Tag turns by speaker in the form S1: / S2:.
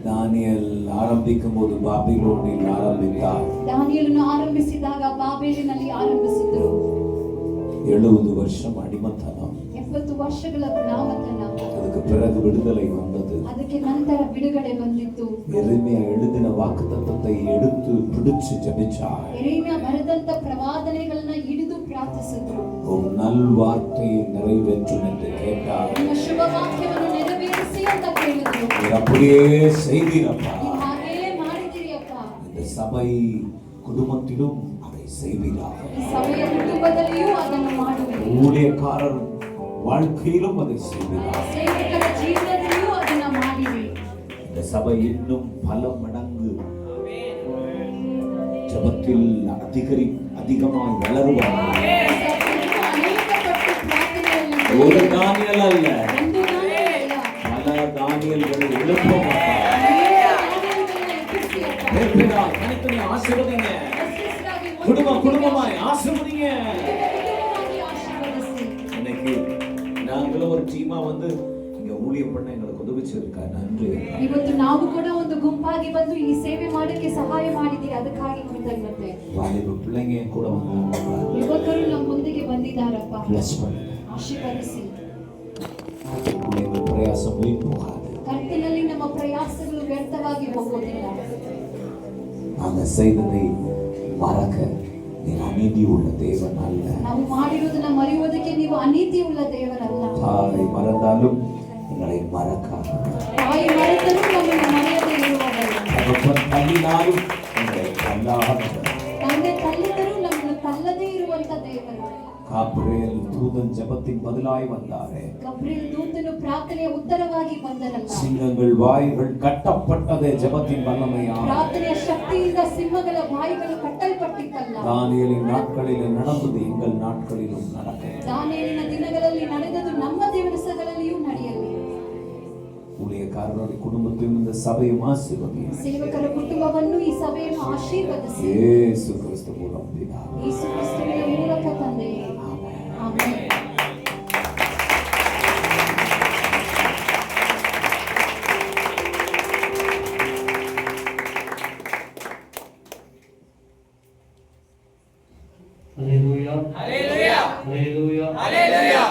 S1: Daniel ಆರಂಭಿಸುವುದು ಬಾಬಿಲೋನಿನಲ್ಲಿ ಆರಂಭಿಸಿದ.
S2: ದಾನಿಯೇಲನು ಆರಂಭಿಸಿದಾಗ ಬಾಬೆಲಿನಲ್ಲಿ ಆರಂಭಿಸಿದರು.
S1: 70 வருஷம் அடிமத்தனம்,
S2: 70 ವರ್ಷಗಳ ಗುಲಾಮತನ.
S1: ಅದಕ್ಕೆ பிறகு விடுதலை வந்தது.
S2: ಅದಕ್ಕೆ ನಂತರ ಬಿಡುಗಡೆ ಬಂದಿತು.
S1: எரேமியா எழுதின வாக்குத்தத்தத்தை எடுத்து பிடிச்சு ஜெபிச்சார்.
S2: எரேமியா ಬರೆದಂತ ಪ್ರವಾದನೆಗಳನ್ನು ಹಿಡಿದು ಪ್ರಾರ್ಥಿಸಿದರು.
S1: ஒரு நல் வார்த்தையை நிறைவேற்றும் என்று கேட்டார்.
S2: ನಿಮ್ಮ ಶುಭ ವಾಕ್ಯವನ್ನು ನೆರವೇರಿಸಿ ಅಂತ ಕೇಳಿದರು.
S1: நீர் அப்படியே செய்வீரப்பா.
S2: ನೀವು ಹಾಗೆ ಮಾಡಿದಿರಿ ಅಪ್ಪ.
S1: இந்த சபை குடும்பத்திலும் அதை செய்வீராக.
S2: ಈ ಸಭೆಯ ಕುಟುಂಬದಲ್ಲಿಯೂ ಅದನ್ನು ಮಾಡುವಿರಿ.
S1: ஊழியக்காரர் வாழ்க்கையிலும் அதை செய்கிறார்.
S2: ಸೇವಕರ ಜೀವನದಲ್ಲಿಯೂ ಅದನ್ನ ಮಾಡಿರಿ.
S1: இந்த சபை இன்னும் பல மடங்கு ஜபத்தில் அதிகமாய் வளருவார்.
S2: ಅನೇಕ ಪಟ್ಟು ಪ್ರಾರ್ಥನೆಯಲ್ಲಿ
S1: ஒரு தானியல் அல்ல,
S2: ಒಂದು ನಾನೇ ಅಲ್ಲ,
S1: பல தானியல்களை எழுப்பமாட்டார்.
S2: ದಾನಿಯೇಲನನ್ನ ಎಬ್ಬಿಸಿ ಅಪ್ಪ.
S1: தனித்தனி ஆசீர்வதிங்க,
S2: ಯಶಸ್ವಿಯಾಗಿ ಒಂದು
S1: குடும்பமாய் ஆசீர்வதிங்க.
S2: ಕುಟುಂಬವಾಗಿ ಆಶೀರ್ವದಿಸಿ.
S1: இன்னைக்கு நாங்களும் ஒரு டீமா வந்து இங்க ஊழியம் பண்ண எங்களுக்கு உதவி செய்திருக்கா, நன்றி.
S2: ಇವತ್ತು ನಾವು ಕೂಡ ಒಂದು ಗುಂಪಾಗಿ ಬಂದು ಈ ಸೇವೆ ಮಾಡಕ್ಕೆ ಸಹಾಯ ಮಾಡಿದ್ದೀರಿ, ಅದಕ್ಕಾಗಿ ಕೃತಜ್ಞತೆ.
S1: வாலிப பிள்ளைங்க என் கூட வந்தாங்க.
S2: ಯುವಕರು ನಮ್ಮೊಂದಿಗೆ ಬಂದಿದ್ದಾರಪ್ಪ,
S1: Bless பண்ணுங்க.
S2: ಆಶೀರ್ವದಿಸಿ.
S1: எங்கள் பிரயாசம் வீண் போகாது.
S2: ಕರ್ತನಲ್ಲಿ ನಮ್ಮ ಪ್ರಯಾಸಗಳು ವ್ಯರ್ಥವಾಗಿ ಹೋಗೋದಿಲ್ಲ.
S1: நாங்க செய்ததை மறக்க நீர் அநீதி உள்ள தேவன் அல்ல.
S2: ನಾವು ಮಾಡಿರುವುದನ್ನ ಮರೆಯುವುದಕ್ಕೆ ನೀವು ಅನೀತಿ ಉಳ್ಳ ದೇವರಲ್ಲ.
S1: தாய் மறந்தாலும் எங்களை மறக்காத.
S2: ತಾಯಿ ಮರೆತರೂ ನಮ್ಮನ್ನು ಮರೆಯದೇ ಇರುವವರು.
S1: தகப்பன் தள்ளினாலும் எங்களை தள்ளாதவர்.
S2: ತಂದೆ ತಲ್ಲಿದರೂ ನಮ್ಮನ್ನು ತಲ್ಲದೇ ಇರುವಂತ ದೇವರು.
S1: காபிரியேல் தூதன் ஜெபத்தின் பதிலாய் வந்தாரே.
S2: ಗಬ್ರಿಯೇಲ್ ದೂತನು ಪ್ರಾರ್ಥನೆಯ ಉತ್ತರವಾಗಿ ಬಂದರಲ್ಲ.
S1: சிங்கங்கள் வாய்கள் கட்டப்பட்டதே ஜெபத்தின் வல்லமையால்.
S2: ಪ್ರಾರ್ಥನೆಯ ಶಕ್ತಿಯಿಂದ ಸಿಂಹಗಳ ಬಾಯಿಗಳು ಕಟ್ಟಲ್ಪಟ್ಟಿತ್ತಲ್ಲ.
S1: தானியேலின் நாட்களிலே நடந்தது எங்கள் நாட்களிலும் நடக்கும்.
S2: ದಾನಿಯೇಲನ ದಿನಗಳಲ್ಲಿ ನಡೆದದು ನಮ್ಮ ದಿವಸಗಳಲ್ಲಿಯೂ ನಡೆಯಲಿ.
S1: ஊழியக்காரருடைய குடும்பத்தையும் இந்த சபையும் ஆசீர்வதியும்.
S2: ಸೇವಕರ ಕುಟುಂಬವನ್ನು ಈ ಸಭೆಯನ್ನು ಆಶೀರ್ವದಿಸಿ.
S1: ಯೇಸು ಕ್ರಿಸ್ತ ಮೂಲಕ பிதாவே.
S2: ಯೇಸು ಕ್ರಿಸ್ತನ ಮೂಲಕ ತಂದೆಯೇ. Amen.
S3: Hallelujah. Hallelujah. Hallelujah. Hallelujah.